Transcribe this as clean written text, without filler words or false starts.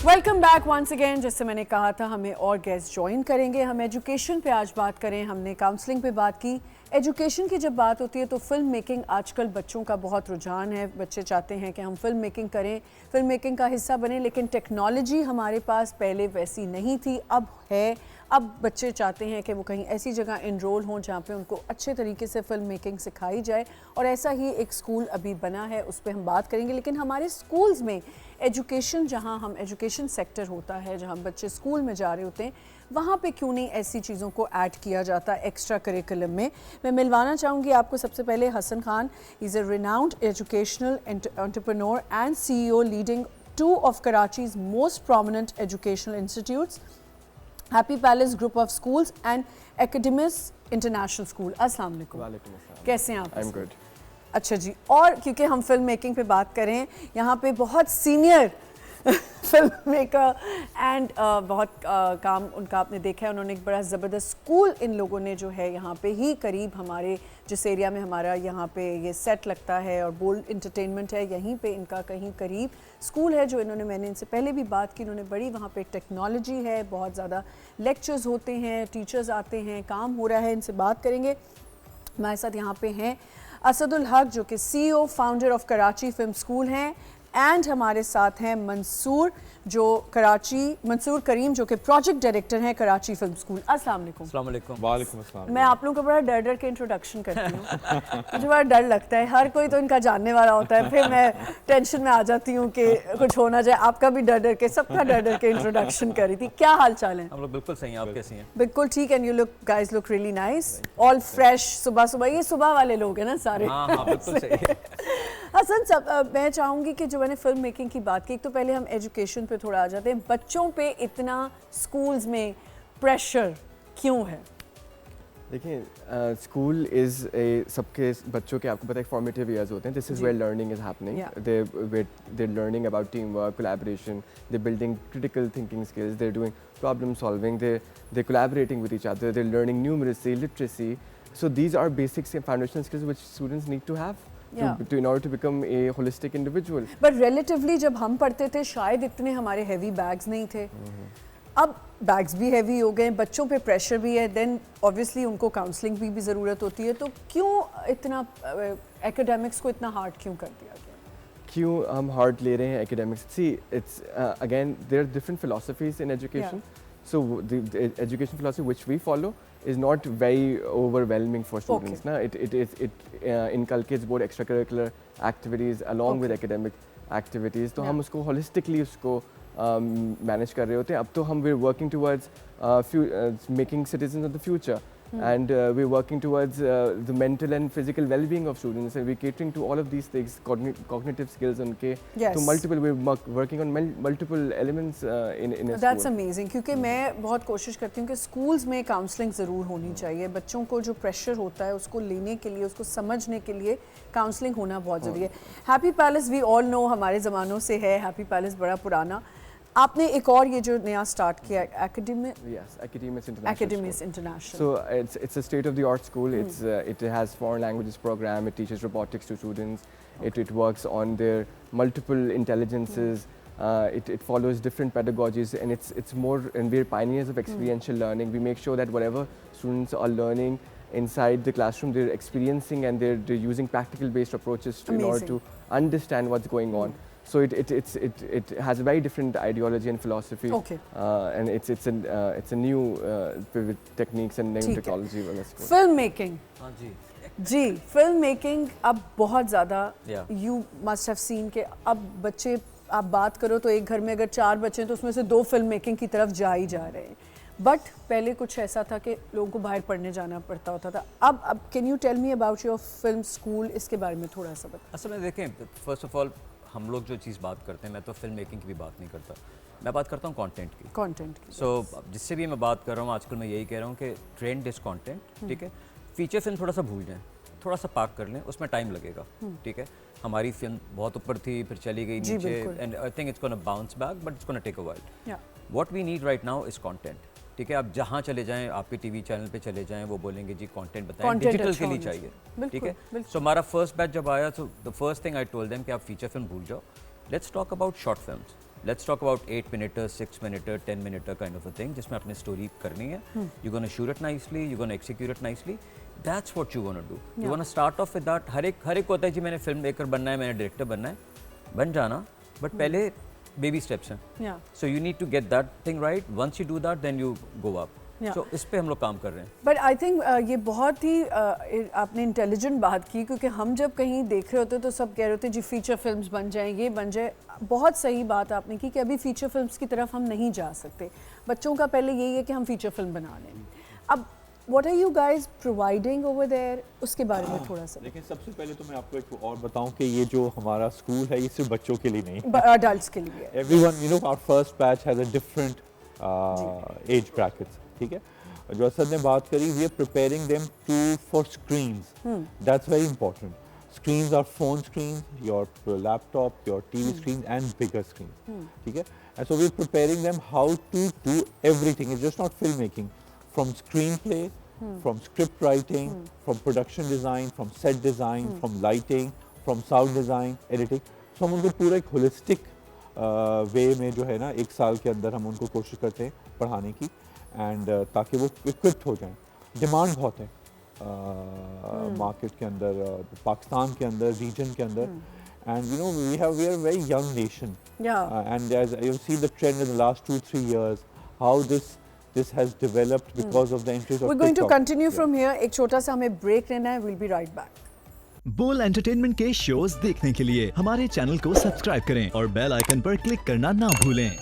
Welcome back once again. जैसे मैंने कहा था हमें और गेस्ट ज्वाइन करेंगे। हम एजुकेशन पे आज बात करें, हमने काउंसलिंग पे बात की। एजुकेशन की जब बात होती है तो फिल्म मेकिंग आजकल बच्चों का बहुत रुझान है। बच्चे चाहते हैं कि हम फिल्म मेकिंग करें, फिल्म मेकिंग का हिस्सा बने, लेकिन टेक्नोलॉजी हमारे पास पहले वैसी नहीं थी, अब है। अब बच्चे चाहते हैं कि वो कहीं ऐसी जगह इनरोल हों जहाँ पे उनको अच्छे तरीके से फिल्म मेकिंग सिखाई जाए, और ऐसा ही एक स्कूल अभी बना है, उस पर हम बात करेंगे। लेकिन हमारे स्कूल्स में एजुकेशन, जहाँ हम एजुकेशन सेक्टर होता है, जहाँ बच्चे स्कूल में जा रहे होते हैं, वहाँ पे क्यों नहीं ऐसी चीज़ों को ऐड किया जाता एक्स्ट्रा करिकुलम में। मैं मिलवाना चाहूँगी आपको सबसे पहले Hasan Khan. Is a renowned educational entrepreneur and CEO leading 2 of Karachi's most prominent educational institutes, Happy Palace Group of Schools and Academies International School। अस्सलाम वालेकुम। वालेकुम अस्सलाम। कैसे हैं आप? I am good. अच्छा जी, और क्योंकि हम फिल्म मेकिंग पे बात करें, यहाँ पे बहुत सीनियर फिल्म मेकर एंड बहुत काम उनका आपने देखा है। उन्होंने एक बड़ा ज़बरदस्त स्कूल इन लोगों ने जो है यहाँ पे ही करीब, हमारे जिस एरिया में हमारा यहाँ पे ये सेट लगता है और बोल्ड इंटरटेनमेंट है, यहीं पे इनका कहीं करीब स्कूल है जो इन्होंने, मैंने इनसे पहले भी बात की, इन्होंने बड़ी वहाँ पे टेक्नोलॉजी है, बहुत ज़्यादा लेक्चर्स होते हैं, टीचर्स आते हैं, काम हो रहा है। इनसे बात करेंगे। हमारे साथ यहाँ पे हैं असदुल हक जो कि CEO founder of Karachi film school हैं, एंड हमारे साथ हैं मंसूर करीम जो कि प्रोजेक्ट डायरेक्टर हैं कराची फिल्म स्कूल। अस्सलाम वालेकुम। अस्सलाम वालेकुम। वालेकुम अस्सलाम। मैं आप लोगों को बड़ा डर डर के इंट्रोडक्शन करती हूँ मुझे बड़ा डर लगता है, हर कोई तो इनका जानने वाला होता है, फिर मैं टेंशन में आ जाती हूँ कि कुछ हो ना जाए। आपका भी डर डर के, सबका डर डर के इंट्रोडक्शन करी थी। क्या हाल चाल है? हम लोग बिल्कुल सही हैं, आप कैसी हैं? बिल्कुल ठीक। And you look, guys look really nice, all fresh. सुबह सुबह, ये सुबह वाले लोग हैं ना सारे। हाँ हाँ बिल्कुल सही है। हसन साहब, मैं चाहूँगी कि जो मैंने फिल्म मेकिंग की बात की, तो पहले हम एजुकेशन पे थोड़ा आ जाते हैं। बच्चों पे इतना स्कूल्स में प्रेशर क्यों है? देखिए, स्कूल इज़ ए, सबके बच्चों के, आपको पता है, फॉर्मेटिव ईयर्स होते हैं। This is where learning is happening. They learning about team work, collaboration, they building critical thinking skills, they doing problem solving, they collaborating with each other, they learning numeracy, literacy. So these are basic foundational skills which students need to have in order to become a holistic individual. But relatively जब हम पढ़ते थे शायद इतने हमारे heavy bags नहीं थे। अब बैग्स भी हैवी हो गए, बच्चों पे प्रेशर भी है, देन ऑब्वियसली उनको काउंसलिंग भी ज़रूरत होती है। तो क्यों इतना एकेडमिक्स को इतना हार्ड क्यों कर दिया गया? क्यों हम हार्ड ले रहे हैं academics? See, it's again there are different philosophies in education. So the education philosophy which we follow is not very overwhelming for students. Na, it inculcates both extracurricular activities along with academic activities. तो हम उसको holistically उसको manage कर रहे होते हैं. अब तो हम we're working towards making citizens of the future. And we're working towards the mental and physical well-being of students, and we're catering to all of these things, cognitive skills उनके. Yes. तो multiple, we're working on multiple elements in a That's school. amazing. क्योंकि मैं बहुत कोशिश करती हूँ कि schools में काउंसलिंग ज़रूर होनी चाहिए। बच्चों को जो प्रेशर होता है उसको लेने के लिए, उसको समझने के लिए काउंसलिंग होना बहुत ज़रूरी है। Happy palace we all know, हमारे ज़मानों से है हैप्पी पैलेस, बड़ा पुराना। आपने एक और ये जो नया स्टार्ट किया Academies International. So it's a state-of-the-art school. It has foreign languages program. It teaches robotics to students. It works on their multiple intelligences. It follows different pedagogies, and it's more. And we're pioneers of experiential learning. We make sure that whatever students are learning inside the classroom, they're experiencing and they're using practical-based approaches in order to understand what's going on. So it has a very different ideology and philosophy. Okay. And it's a new with techniques and new technology. Film making. हाँ जी जी, film making अब बहुत ज़्यादा, Yeah. you must have seen कि अब बच्चे, आप बात करो तो एक घर में अगर 4 बच्चे हैं तो उसमें से 2 फिल्म मेकिंग की तरफ जा ही जा रहे हैं। बट पहले कुछ ऐसा था कि लोगों को बाहर पढ़ने जाना पड़ता होता था। अब can you tell me about your film school, इसके बारे में थोड़ा सा बताएं। असल में देखें, फर्स्ट ऑफ ऑल हम लोग जो चीज़ बात करते हैं, मैं तो फिल्म मेकिंग की भी बात नहीं करता, मैं बात करता हूँ कंटेंट की। सो जिससे भी मैं बात कर रहा हूँ आजकल, मैं यही कह रहा हूँ कि ट्रेंड इज कंटेंट, ठीक है। फीचर फिल्म थोड़ा सा भूल जाएं, थोड़ा सा पार्क कर लें, उसमें टाइम लगेगा, ठीक है। हमारी फिल्म बहुत ऊपर थी, फिर चली गई नीचे, and I think it's gonna bounce back, but it's gonna take a while. What we need right now is content, ठीक है। आप जहाँ चले जाएं, आपके टीवी चैनल पे चले जाएं, वो बोलेंगे जी कंटेंट बताएं, डिजिटल के लिए चाहिए, ठीक है। सो हमारा फर्स्ट बैच जब आया, तो the first thing I told them कि आप फीचर फिल्म भूल जाओ, let's talk about short films, let's talk about 8 minute 6 minute 10 minute kind of a thing जिसमें अपनी स्टोरी करनी है, you gonna shoot it nicely, you gonna execute it nicely, that's what you gonna do, you gonna start off with that. हर एक होता है जी मैंने film maker बनना है, मैंने डायरेक्टर बनना है, बन जाना, बट पहले बेबी स्टेप्स हैं, so you need to get that thing right, once you do that then you go up. तो इस पे हम लोग काम कर रहे हैं। बट आई थिंक ये बहुत ही आपने इंटेलिजेंट बात की, क्योंकि हम जब कहीं देख रहे होते तो सब कह रहे होते जी फीचर फिल्म्स बन जाएं, ये बन जाए। बहुत सही बात आपने की कि अभी फीचर फिल्म्स की तरफ हम नहीं जा सकते, बच्चों का पहले यही है कि हम फीचर फिल्म बना लें। अब what are you guys providing over there, उसके बारे में थोड़ा सा। लेकिन सबसे पहले तो मैं आपको एक और बताऊं कि ये जो हमारा स्कूल है ये सिर्फ बच्चों के लिए नहीं, अडल्ट्स के लिए। Everyone, you know, our first batch has a different age brackets, ठीक है। जो असद ने बात करी, we are preparing them to for screens, that's very important. Screens are phone screens, your laptop, your TV screens, and bigger screens. ठीक है? And so we're preparing them how to do everything. It's just not filmmaking. From screenplay, from script writing, from production design, from set design, from lighting, from sound design, editing. So हम उनको पूरा एक holistic way में जो है ना, एक साल के अंदर हम उनको कोशिश करते हैं पढ़ाने की, and ताकि वो equipped हो जाएं। डिमांड बहुत है मार्केट के अंदर, पाकिस्तान के अंदर, रीजन के अंदर, and you know we are a very young nation, and as you see the trend in the last 2-3 years how this has developed because of the interest of we're going to continue from here। एक छोटा सा हमें break लेना है, we'll be right back। बोल entertainment के shows देखने के लिए हमारे चैनल को सब्सक्राइब करें और बेल आइकन पर क्लिक करना ना भूलें।